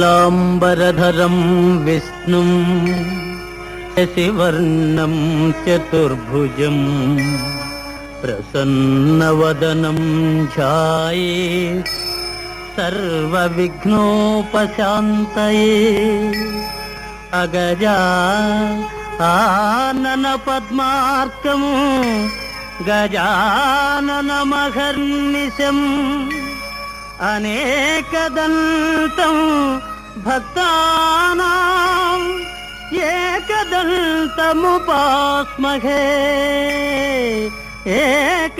లాంబరధరం విష్ణుం శశివర్ణం చతుర్భుజం ప్రసన్నవదనం ధ్యాయేత్ సర్వవిఘ్నోపశాంతయే. అగజా ఆనన పద్మార్కము గజాననమహర్నిశం అనేకదంతం భక్తానాం ఏకదంతముపాస్మహే ఏకదంతముపాస్మహే.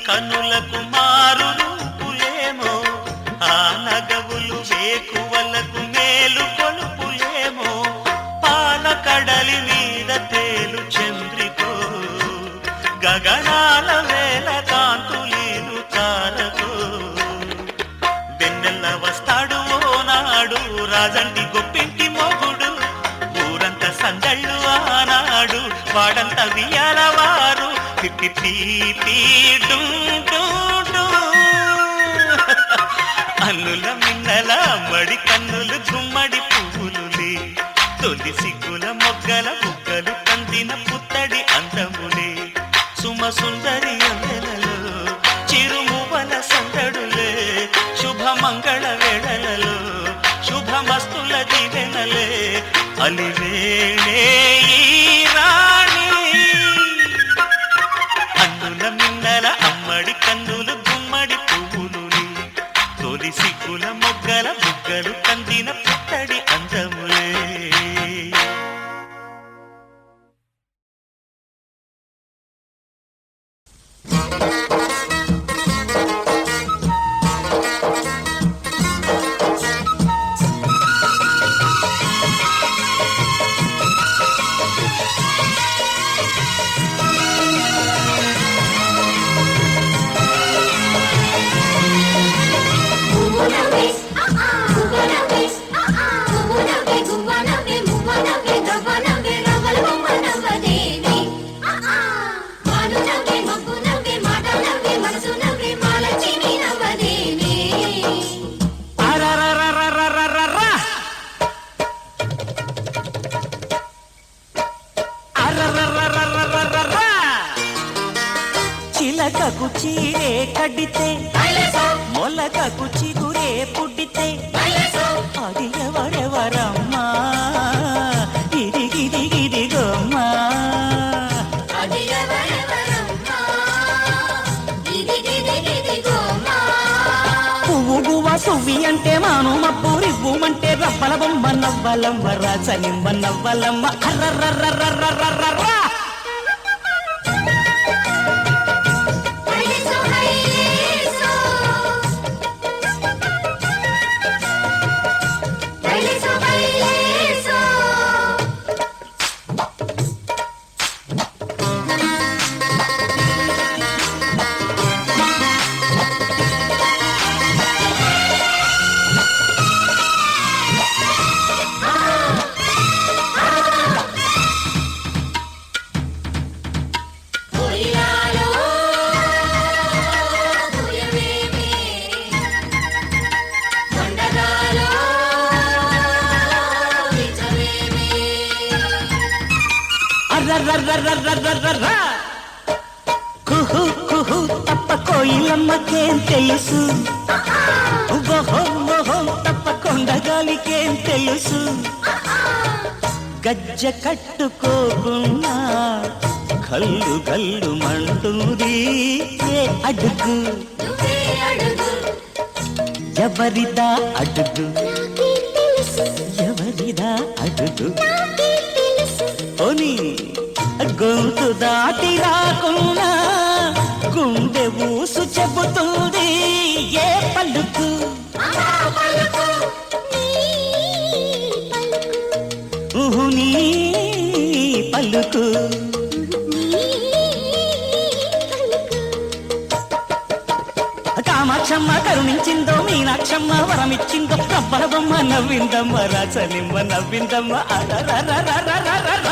కనులకు మారు రూపులేమో, ఆ నగవులు వేకువలకు మేలు కొలుపులేమో, పాల కడలి మీద తేలు చంద్రికో గగనాల వేల కాంతులీలు తారకో వెన్నెల్ల వస్తాడు ఓనాడు రాజంటి గొప్పింటి మొగుడు ఊరంతా సందళ్ళు ఆనాడు వాడంత వియాల వారు అన్నుల మిన్నల అమ్మడి కన్నులు గుమ్మడి పువ్వులులే తొలి సిగ్గుల మొగ్గల బుగ్గలు కందిన పుత్తడి అందములే సుమ సుందరి అందెలలో చిరుమువల సందడులే శుభమంగళ వేళలలో శుభమస్తుల దీవెనలే అలివేణే రాణి అన్నుల మిన్నల అమ్మడి కన్నులు గుమ్మడి పువ్వులులే తొలి సిగ్గుల మొగ్గల బుగ్గలు కందిన పుత్తడి అందములే చిలకకు చీరే కడితే మొలకకు చిగురే పుట్టితే అది ఎవరెవరమ్మా ఇదిగిదిగిదిగోమ్మా పువ్వు గువ్వ సువ్వి అంటే మాను మబ్బు రివ్వుమంటే రవ్వల బొమ్మ నవ్వలమ్మ రాజనిమ్మ నవ్వలమ్మ అర్రర్రర్రర్రర్రర్ర కుహు కుహు తప్ప కోయిలమ్మకేం తెలుసు ఓహో ఓహో తప్ప కొండగాలికేం తెలుసు గజ్జ కట్టుకోకున్నా కల్లు గల్లు మంటుంది ఏ అడుగు ఎవరిదా అడుగు ఎవరిదా అడుగు ఓని గొంతు దాటి రాకున్నా గుండె ఊసు చెబుతుంది ఏ పలుకు నీ పలుకు కామాక్షమ్మ కరుణించిందో మీనాక్షమ్మ వరమిచ్చిందో రబ్బల బొమ్మ నవ్విందమ్మ రాచనిమ్మ నవ్విందమ్మ అరరరరరరరర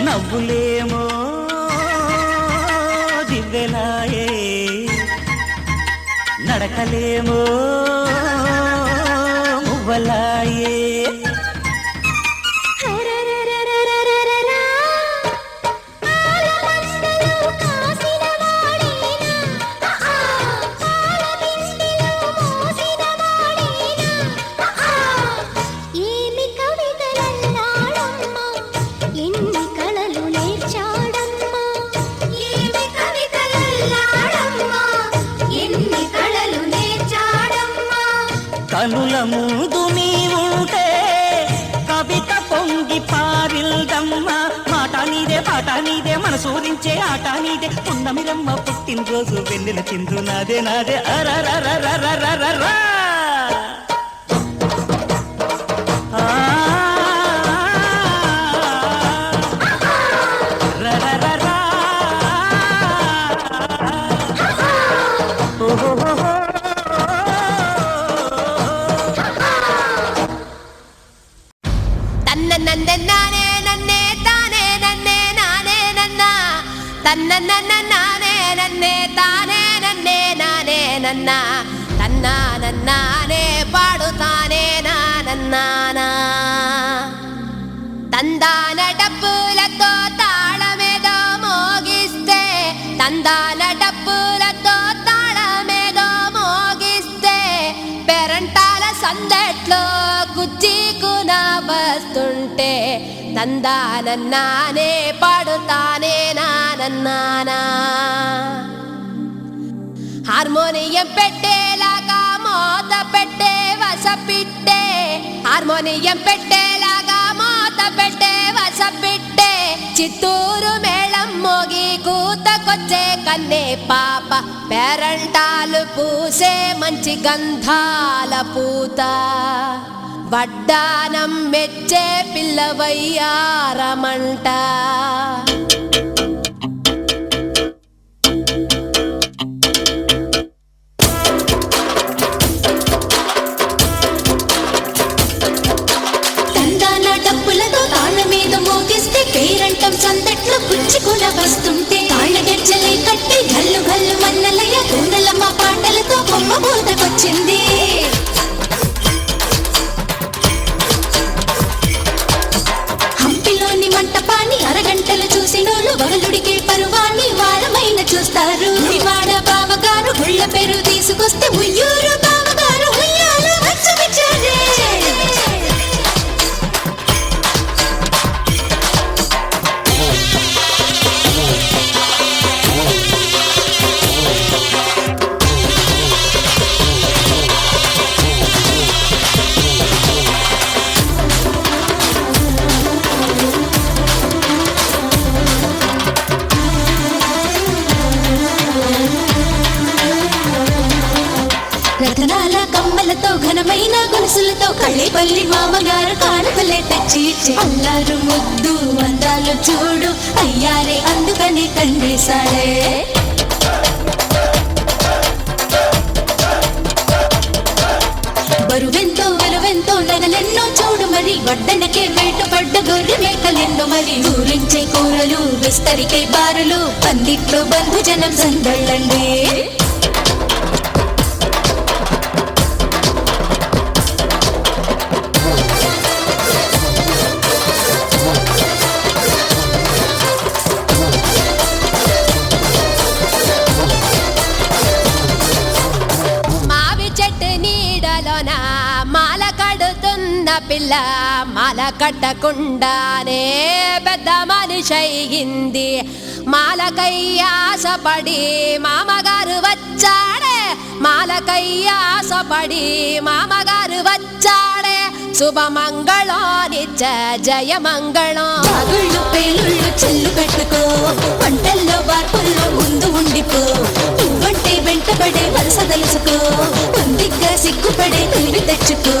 నవ్వులేమో దివ్వెలాయే నడకలేమో మువ్వలాయే కనుల ముందు నీవుంటే కవిత పొంగి పారిల్దమ్మా. మాట నీదే పాట నీదే మనసూరించే ఆట నీదే. పున్నమిరమ్మ పుట్టినరోజు వెన్నెల చిందు నాదే నాదే అరరరరరరరరా. తన్నన్నే నన్నే తానే నన్నే నానే నన్న తన్నన్నే నన్నే తానే నన్నే నానే నన్న తన్నా నన్నానే పాడుతానే నానన్నానా. తందాన డప్పులతో తాళమేదో మోగిస్తే తందాన డప్పులతో తాళమేదో మోగిస్తే పెరంటాల సందట్లో కుచ్చికున వస్తుంటే తందానన్నానే పాడుతానే నానన్నానా. హార్మోనియం పెట్టేలాగా మోత పెట్టే వసపిట్టే హార్మోనియం పెట్టేలాగా మోత పెట్టే వసపిట్టే చిత్తూరు మేళం మోగి కూతకొచ్చే కన్నే పాప పేరంటాలు పూసే మంచి గంధాల పూత వడ్డానం మెచ్చే పిల్లవయ్యారమంట. పేరంటం సందట్లో పుచ్చుకుల వస్తుంటే తాళ్ళ గజ్జలే కట్టి గల్లు గల్లు మన్నలయ్య కూనలమ్మ పాటలతో బొమ్మ బోతకొచ్చింది. హంపిలోని మంటపాన్ని అరగంటలు చూసినోళ్ళు వగలుడికే పరువాన్ని వారమైన చూస్తారు. వాడ బావగారు గుళ్ళ పేరు తీసుకొస్తే ఉయ్యూరు బావగారు ఉయ్యాల వచ్చమిచ్చారే. రతనాల కమ్మలతో ఘనమైన గొలుసులతో కళ్ళేపల్లి మామగారు కానుకలే తెచ్చి అల్లారు ముద్దు అందాలు చూడు అయ్యారే అందుకని కండేశాడే. బరువెంతో వెలువెంతో నగలెన్నో చూడు మరి వడ్డనకే వేటపడ్డ గొర్రె మేకలెన్నో మరి ఊరించే కూరలు విస్తరికే బారులు పందిట్లో బంధుజనం సందళ్ళండి. పిల్ల మాల కట్టకుండానే పెద్ద మనిషి అయింది. మాలకయ్యాసపడి మామగారు వచ్చాడే మాలకయ్యాసపడి మామగారు వచ్చాడే. శుభమంగళం నిత్య జయమంగళం. పగుళ్ళు పేలుళ్ళు చెల్లు పెట్టుకో పంటల్లో వార్పుల్లో ముందు ఉండిపో. నువ్వంటే వెంటబడే వలస తెలుసుకో పొందిగ్గా సిగ్గుపడే తెలివి తెచ్చుకో.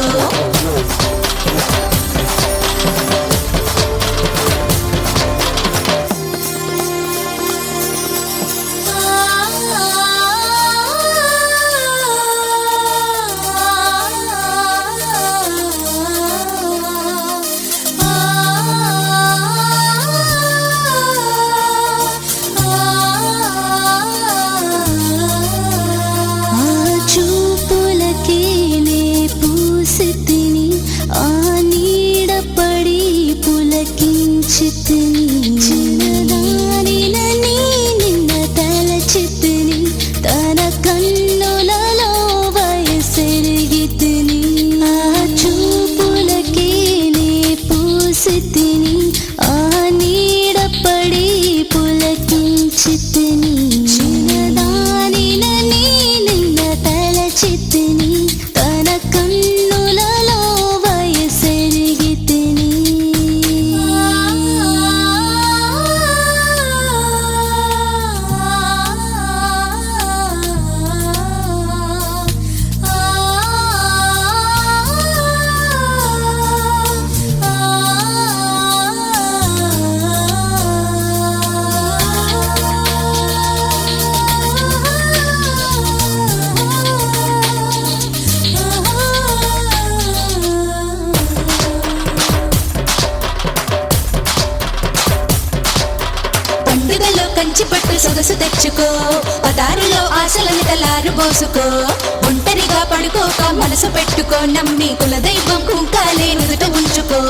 చిన్నదానినని నిన్న తలచితిని తన కన్నులలో వయసెరిగితిని. ఆ చూపులకే నే పూసితిని ఆ నీడపడి పులకించితిని. చిన్నదానినని నిన్న తలచితిని తన కన్ను పండుగలో కంచి పట్టు సొగసు తెచ్చుకో పదారులో ఆశలని తలారు పోసుకో ఒంటరిగా పడుకోక మనసు పెట్టుకో నమ్మి కులదైవం కుంకాలే నుదుట ఉంచుకో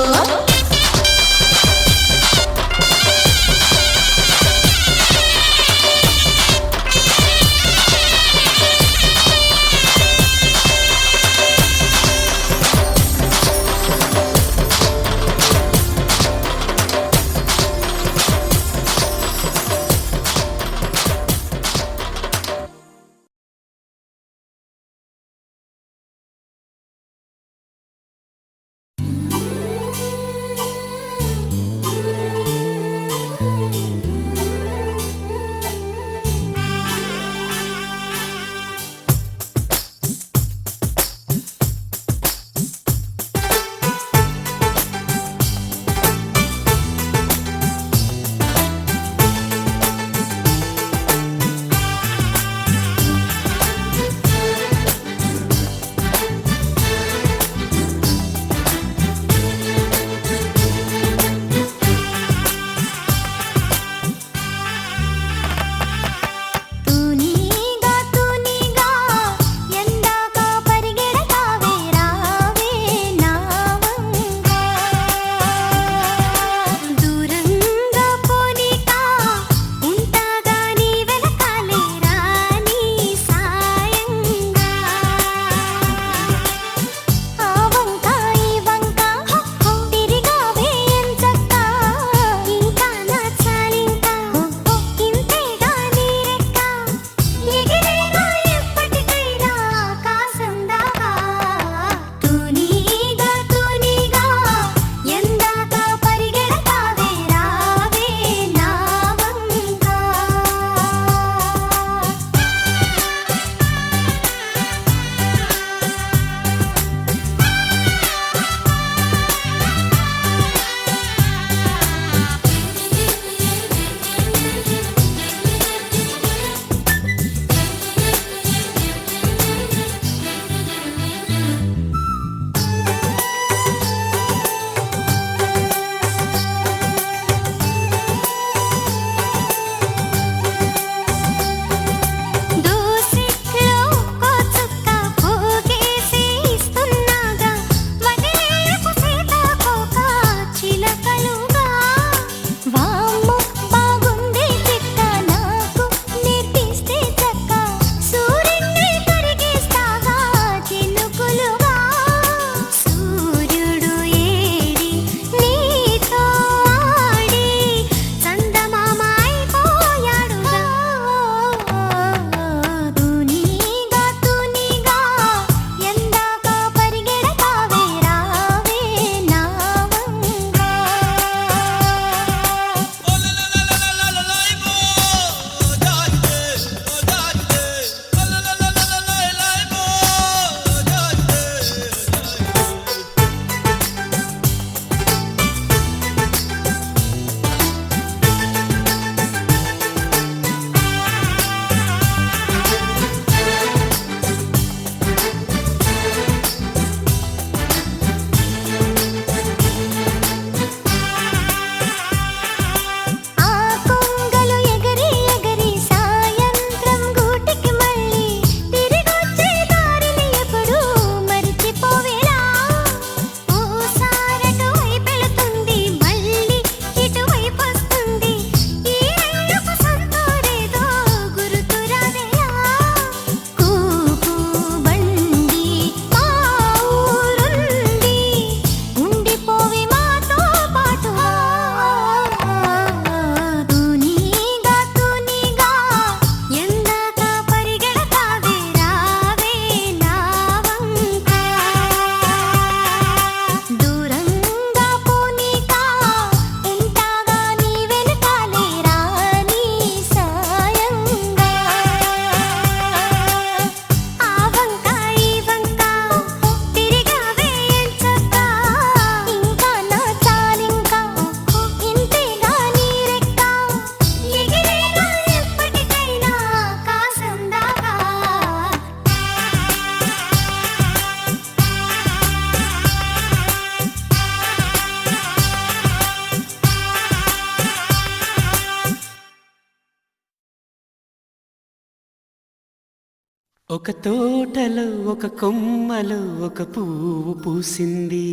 ఒక తోటలో ఒక కొమ్మలో ఒక పువ్వు పూసింది.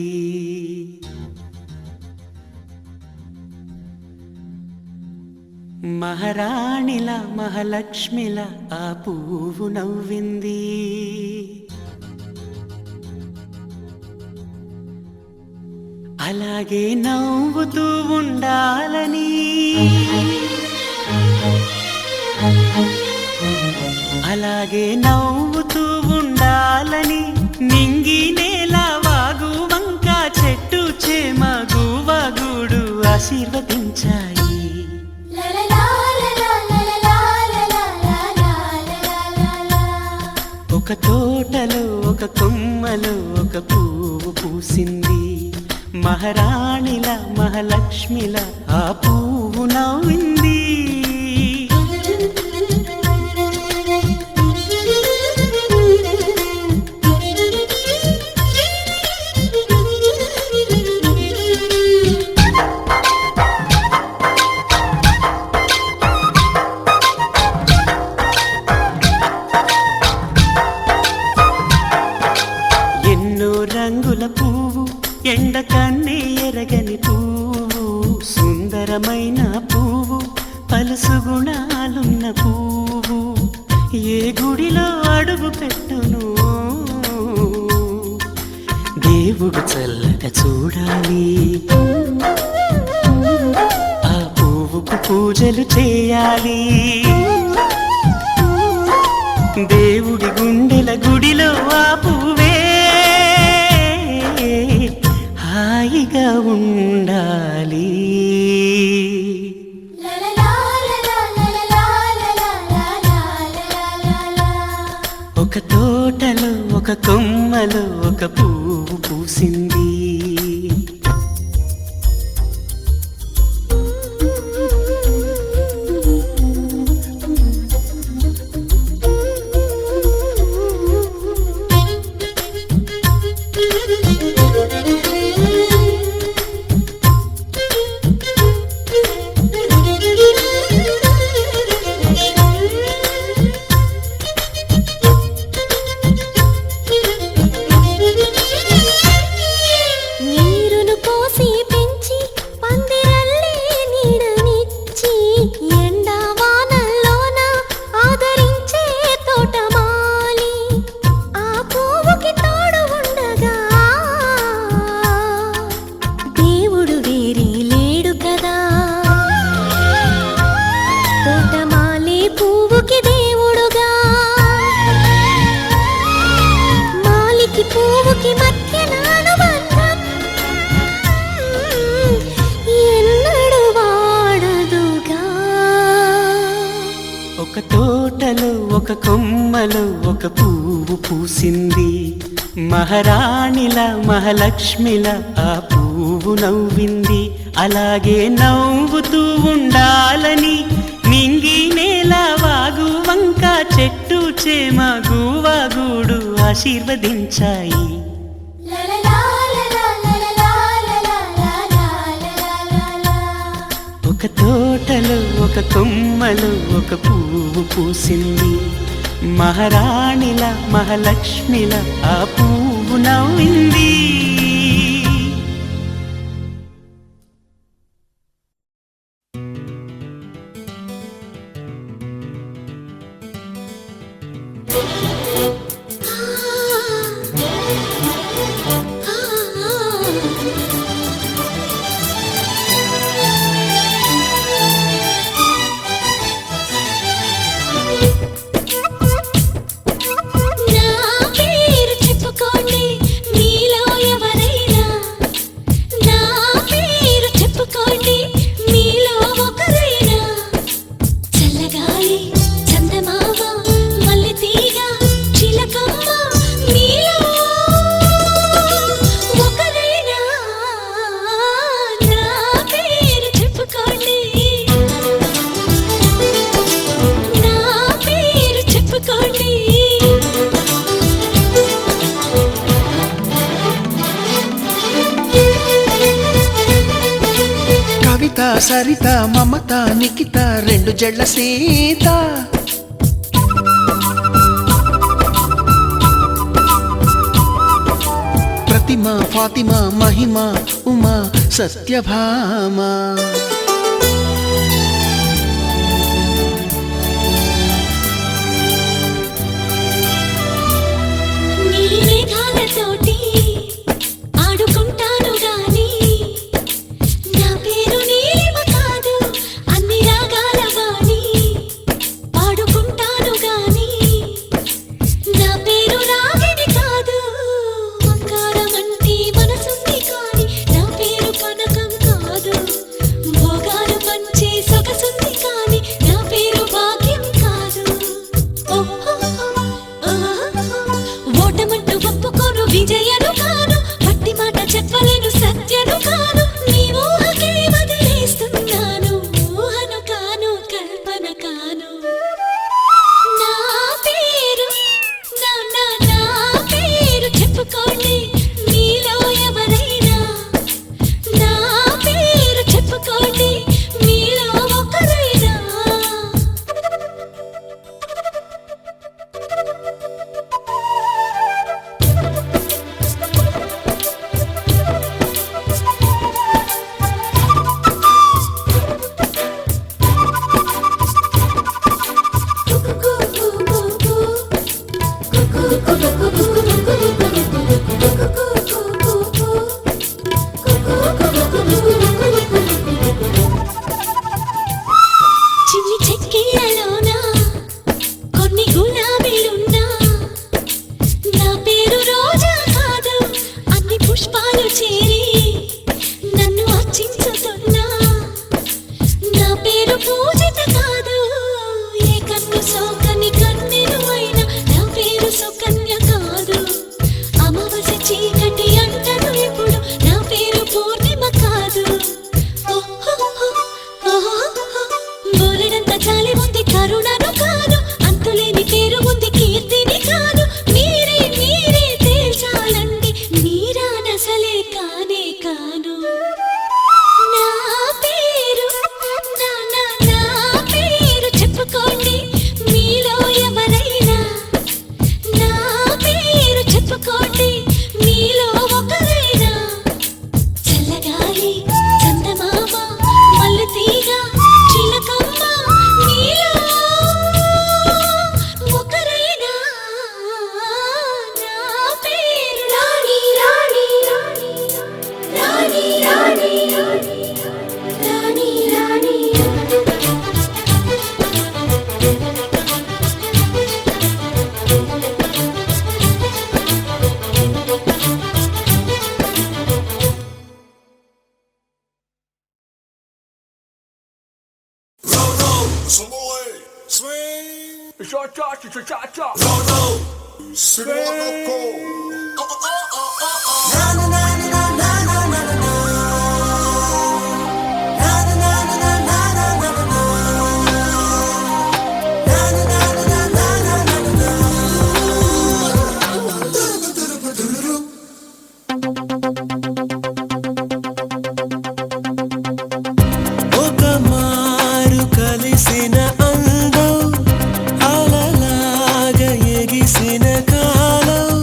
మహారాణిలా మహాలక్ష్మిలా ఆ పువ్వు నవ్వింది. అలాగే నవ్వుతూ ఉండాలని, అలాగే నవ్వుతూ ఉండాలని నింగి నేల వాగు వంక చెట్టు చేమ గువ్వగూడు ఆశీర్వదించాయి. ఒక తోటలో ఒక కొమ్మలో ఒక పువ్వు పూసింది. మహారాణిలా మహాలక్ష్మిలా ఆ పువ్వు నవ్వింది. ఎన్నో రంగుల పువ్వు, ఎండ కన్నే ఎరగని పువ్వు, సుందరమైన పువ్వు, పలుసు గుణాలున్న పువ్వు, ఏ గుడిలో అడుగు పెట్టును దేవుడు చల్లగా చూడాలి. ఆ పువ్వుకు పూజలు చేయాలి. దేవుడి గుండెల గుడిలో ఆ పువ్వే హాయిగా ఉండాలి. ఒక తోటలో ఒక కొమ్మలో ఒక పువ్వు పూసింది. ఒక తోటలో ఒక కొమ్మలో ఒక పువ్వు పూసింది. మహారాణిలా మహాలక్ష్మిలా ఆ పువ్వు నవ్వింది. అలాగే నవ్వుతూ ఉండాలని నింగి నేల వాగు వంక చెట్టు చేమ గువ్వగూడు ఆశీర్వదించాయి. ఒక తోటలో ఒక కొమ్మలో ఒక పువ్వు పూసింది. మహారాణిలా మహాలక్ష్మిలా ఆ పువ్వు నవ్వింది. సరిత మమత నిఖిత రెండు జడ్ల సీత ఫాతిమా ఫాతిమా మహిమ ఉమా సత్యభామ నీలి మేఘాలతోటి ఆడుకుంటాను గాని నా పేరు నీలిమ కాదు అన్ని రాగాల వాణి పాడుకుంటాను గాని నా పేరు రాగిణి కాదు బంగారమంటి మనసుంది కాని నా పేరు కనకం కాదు భోగాలు పంచే సొగసుంది కాని నా పేరు భాగ్యం కాదు ఓటమంటూ ఒప్పుకోను విజయను కాను పట్టి మాట చెప్పలేను సత్యను కాను నీ ఊహకే వదిలేస్తున్నాను ఊహను కాను కల్పన కాను నా పేరు నా పేరు చెప్పుకోండి మీలో ఎవరైనా నా పేరు చెప్పుకోండి మీలో ఒకరైనా చిన్ని చెక్కిళ్ళలోన కొన్ని గులాబీలున్నా నా పేరు రోజా కాదు అన్ని పుష్పాలు చేరి నన్ను అర్చించుతున్నా నా పేరు పూజిత కాదు ఏ కన్ను సోకని కన్నెను అయినా నా పేరు సుకన్య కాదు అమావాస్య చీకటి అంటను ఇప్పుడు నా పేరు పూర్ణిమ కాదు బోలెడంత చాలి ఉంది కరుణను కాదు అంతులేని పేరు ఉంది కీర్తిని కాదు మీరే తేల్చాలండి మీరానసలే కానే కాను నా పేరు నా పేరు చెప్పుకోండి మీలో ఎవరైనా నా పేరు చెప్పుకోండి మీలో ఒకరైనా చల్లగాలి చందమామ మల్లెతీగ చిలకమ్మ మీలో ఒకరైనా నా పేరు రాణి రాణి రాణి రాణి రాణి రాణి Samoy, swing, cha cha cha cha cha cha. No no, swing. Na na na na na na na na na. Na na na na na na na na na. Na na na na na na na na na. ఒక మారు కలిసిన అందం అలలాగా ఎగిసిన కాలం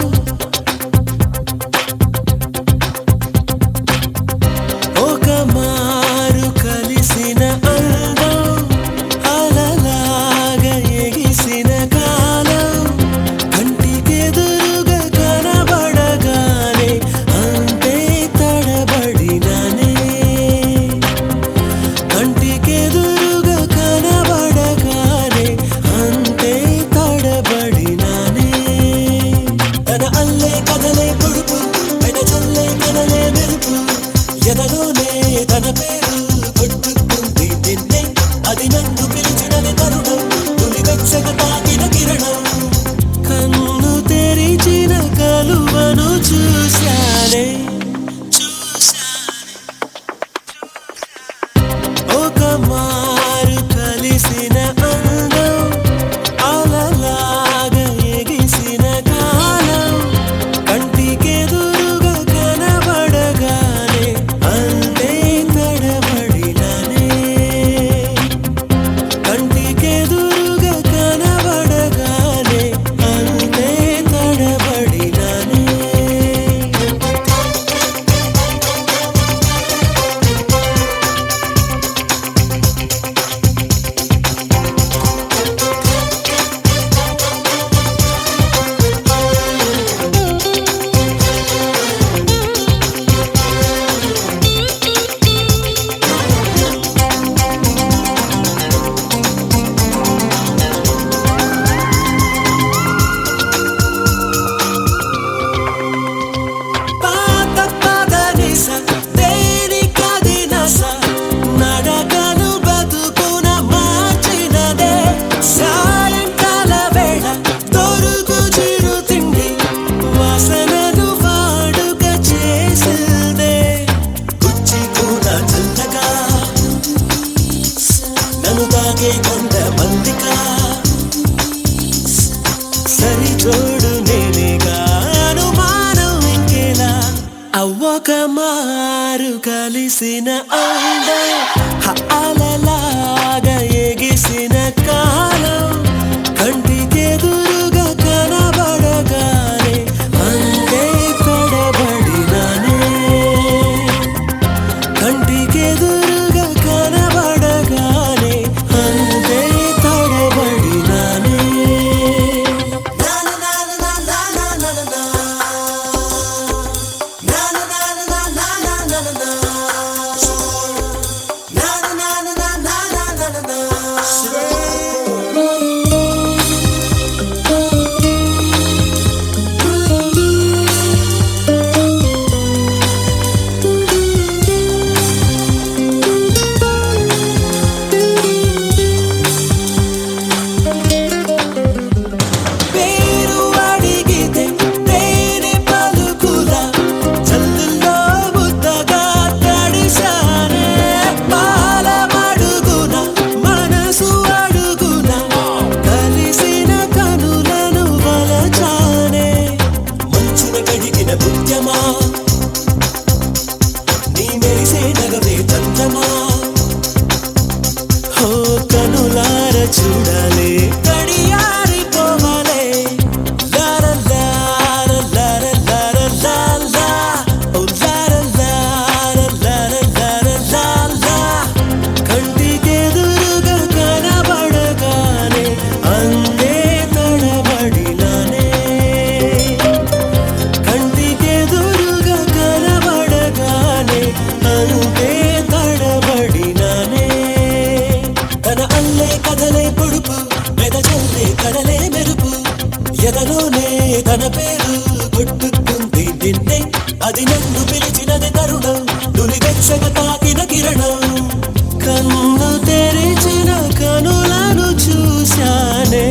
మల్లిక సరి తోడు నేనేగా అనుమానం ఇంకేలా అవ్వక మారు కలిసిన అంద అలలాగా ఎగిసిన కాలం కంటికెదురుగా కనబడగానే అంతే తడబడినానే కంటికెదురుగా కనబడగానే అంతే తడబడినానే చూడాలి కడియారిపోవాలే లార లార లార లార లాలా ఓ లార లార లార లార లాలా కంటికెదురుగా కనబడగానే అంతే తడబడినానే కంటికెదురుగా కనబడగానే అంతే తడబడినానే తన అల్లే కదలే పొడుపు మెదజల్లే కడలే మెరుపు ఎదలోనే తన పేరు కొట్టుకుంది నిన్నే అది నన్ను పిలిచినది తరుణం నులివెచ్చగ తాకిన కిరణం కన్ను తెరిచిన కనులను చూశానే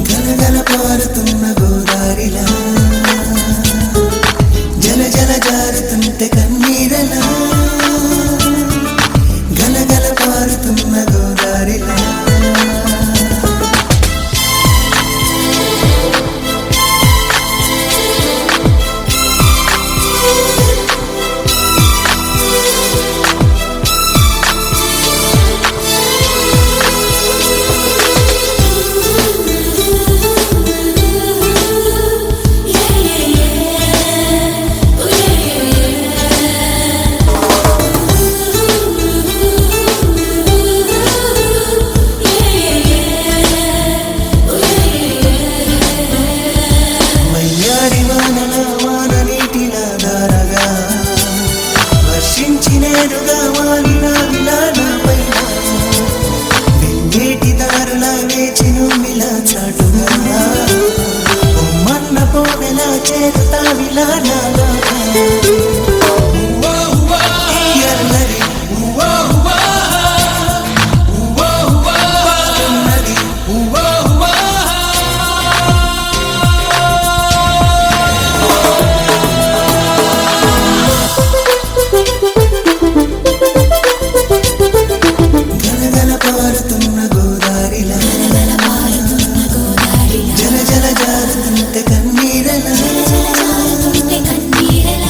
గలగల పారుతున్న గోదారిలా బావిలా నాలో ఎల్లరి గలగల పారుతున్న గోదారిలా జల జల జారుతుంటే కన్నీరలా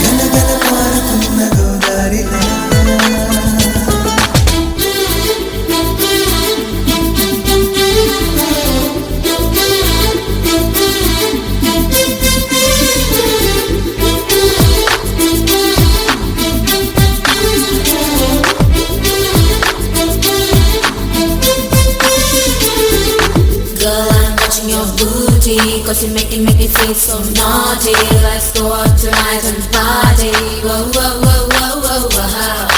గలగల పారుతున్న గోదారిలా Girl, I'm watching your booty, 'cause you make me feel so naughty. Let's go out tonight and party. Whoa, whoa, whoa, whoa, whoa, whoa.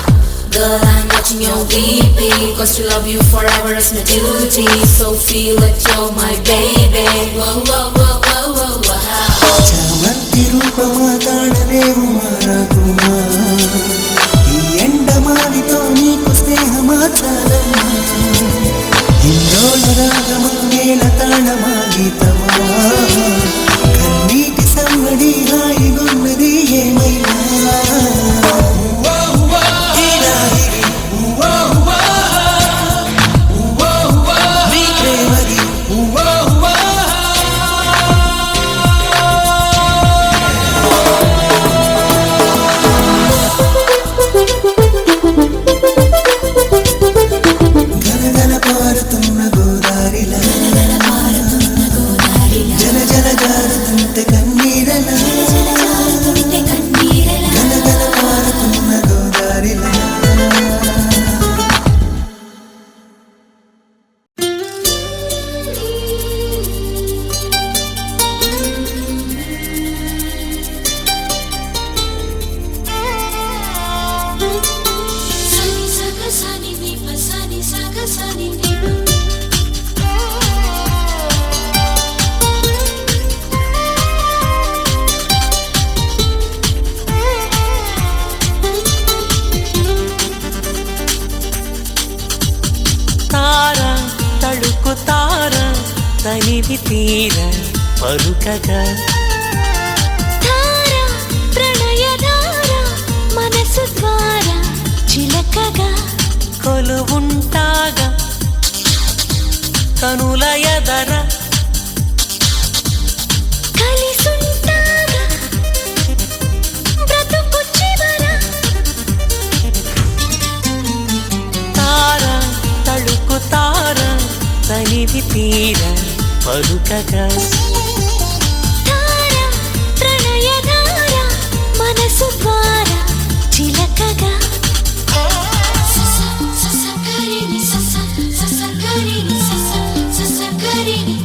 Girl, I'm watching your VP, 'cause to love you forever is my duty. So feel like you're my baby. Whoa, whoa, whoa, whoa, whoa, whoa. చామంతి రూపమా తాళలేవు మారాకుమా ఈ ఎండమావితో నీకు స్నేహమా చాలమ్మా ఇందోళ రాగమా నేల తాళమా గీతమా కన్నీటి సమ్మడి హాయిగున్నది ఏమైనా నీ ప్రేమది గలగల పారుతున్న గోదారిలా జల జల జారుతుంటే కన్నీరలా గలగల పారుతున్న గోదారిలా Sani saga sani ni pa sani saga sani ni pa. తార తడుకు తార తనివి తీర పలుకగా ధార ప్రణయధార మనసు ద్వార చిలకగా కొలువుంటాగా కనుల ఎదర కలిసుంటాగా బ్రతుకు చివర తార తడుకు తార తనివి తీర పలుకగా ధార ప్రణయధార మనసు ద్వార చిలకగా సస సస కరిని సస సస కరిని సస సస కరిని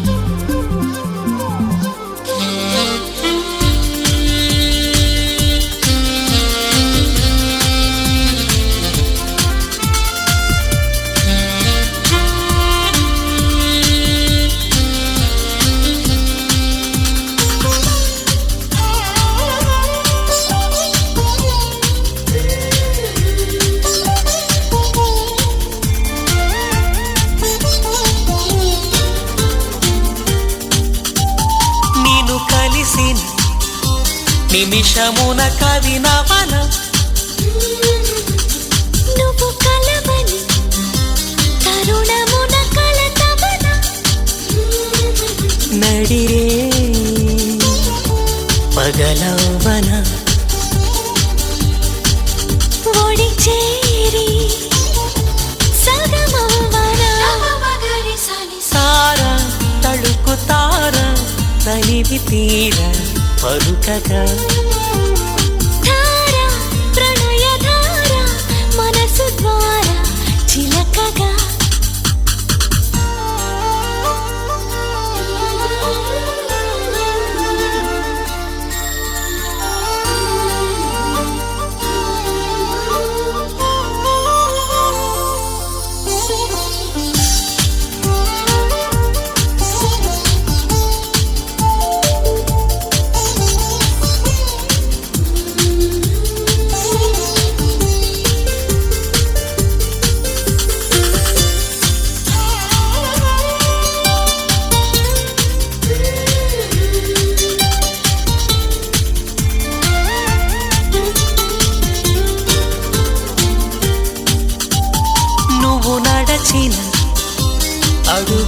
నిన్ను కలిసిన నిమిషమున కవి నవన నువ్వు కలవని తరుణమున కలతవన నడిరే పగలవన ఒడి చేరి సగమవన తార తడుకు తార తనివి తీర పలుకగా ధార ప్రణయధార మనసు ద్వార చిలకగా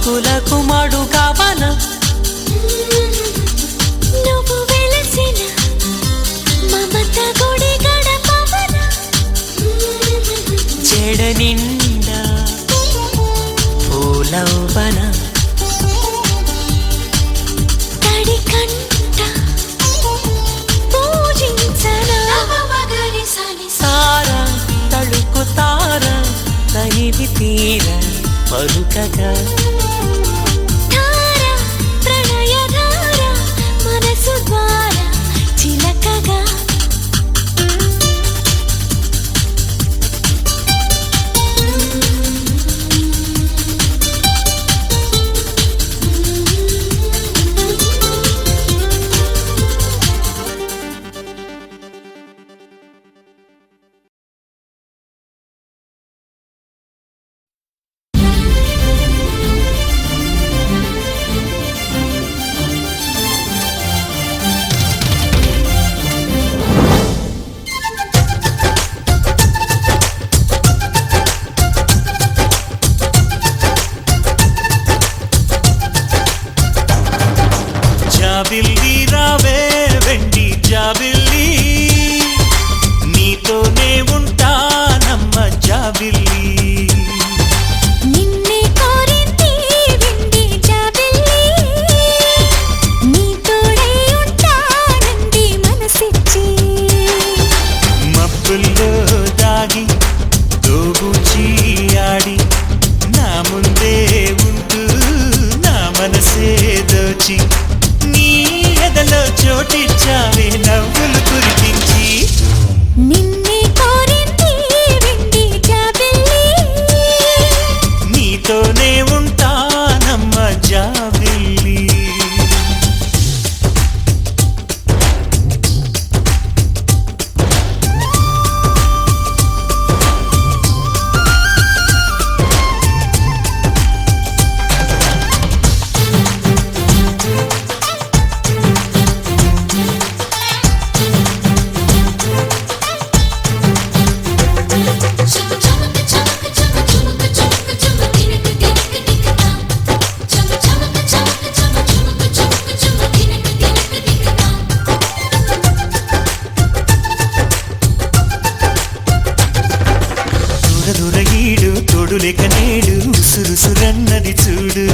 ఆకులకు మడు కావన నువ్వు వెలసిన మమత గుడి గడపవన చెడ నిండా పూలవన తడి కంట పూజించనా మగరి సాని సారా తళుకు తార తనివి తీర పలుకగా ధార ప్రణయ ధార మనసు ద్వారా చిలకగా జాబిల్లి రావే వెండి జాబిల్లి నీతోనే ఉంటానమ్మ జాబిల్లి నిన్నే కోరింది విండి జాబిల్లి నీ తోడై ఉంటానంది మనసిచ్చి మబ్బుల్లో దాగి దోబూచి ఆడి నా ముందే ఉంటూ నా మనసే దోచి నీ ఎదలో చోటిచ్చావే నవ్వులు కురిపించి నిన్నే కోరింది విండి జాబిల్లి నీతోనే ఉంటానమ్మ జాబిల్లి దూరదూరగీడు తోడులేక నేడు సురుసురన్నది చూడు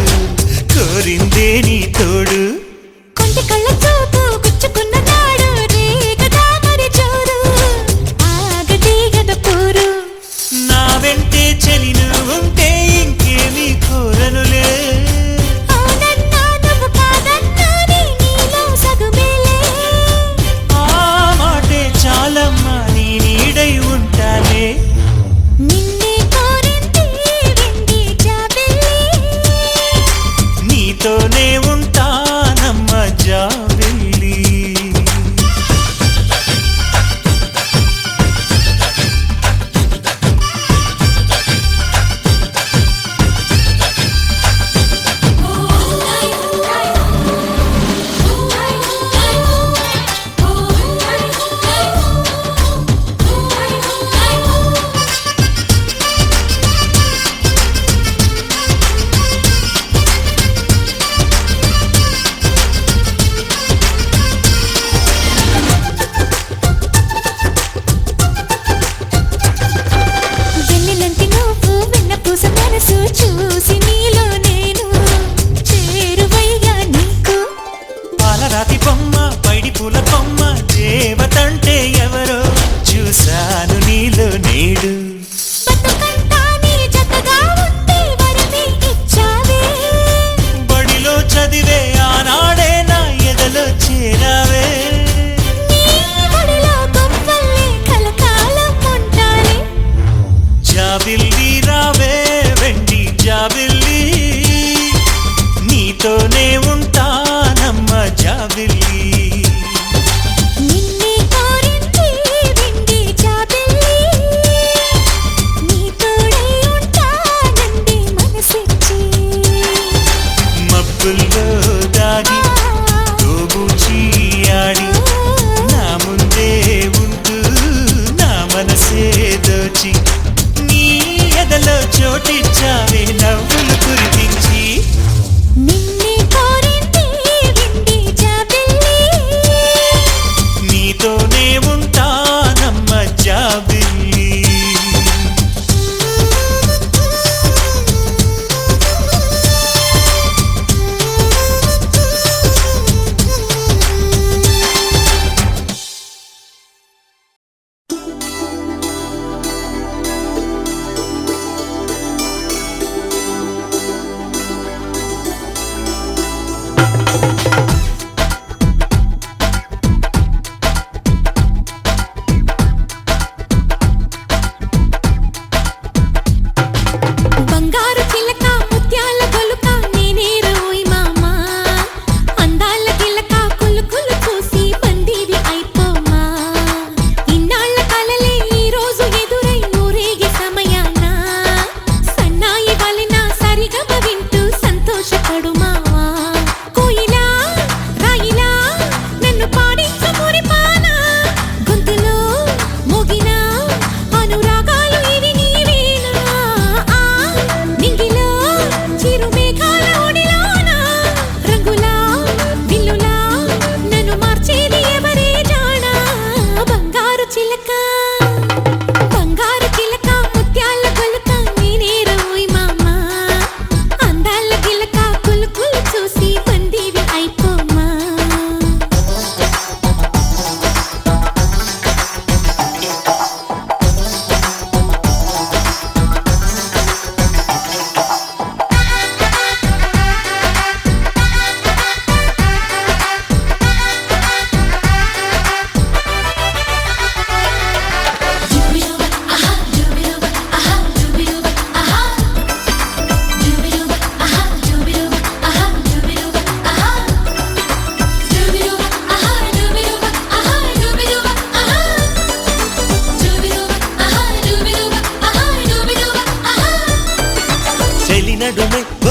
కోరిందే నీ తోడు కొంటి కళ్ళ చూపు గుచ్చుకున్న నాడు రేగదా మరి చూడు ఆగటి గద పూరు నా వెంటే చెలిను ఉంటే ఇంకేమీ కోరనులే అవునన్నా నువ్వు కాదన్నా నీలో సగుమేలే ఆ మాటే చాలమ్మా నీ నీడై ఉంటానే నిన్నే కోరింది విండి జాబిల్లి నీతోనే ఉంటా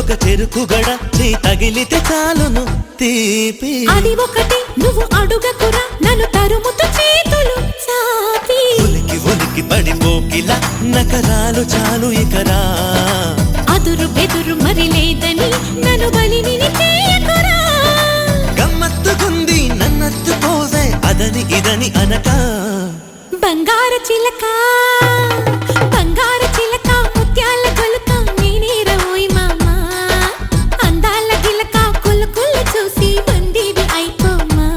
ఒక చెరుకు గడ చేయి తగిలితే చాలును తీపి అది ఒకటి నువ్వు అడుగకురా నన్ను తరుముతూ చేతులు చాపి ఉలికి ఉలికి పడిపోకిలా నకరాలు చాలు ఇకరా అదురు బెదురు మరి లేదని నన్ను బలిని చేయకురా గమ్మత్తుకుంది నన్నత్తు పోసే అదని ఇదని అనక బంగారు చిలక ముత్యాల గొలుక నేనేరవోయ్ మామా అందాల గిలక కులు కులు చూసి బందీవి అయిపోమా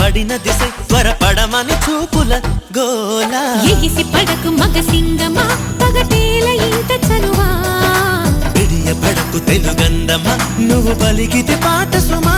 పడిన దిశ త్వరపడమని చూపుల గోలా ఎగిసి పడకు మగ సింగమా పగటేల ఇంత చనువా విడియ పడకు తెలుగందమా నువ్వు పలికితే పాట సుమా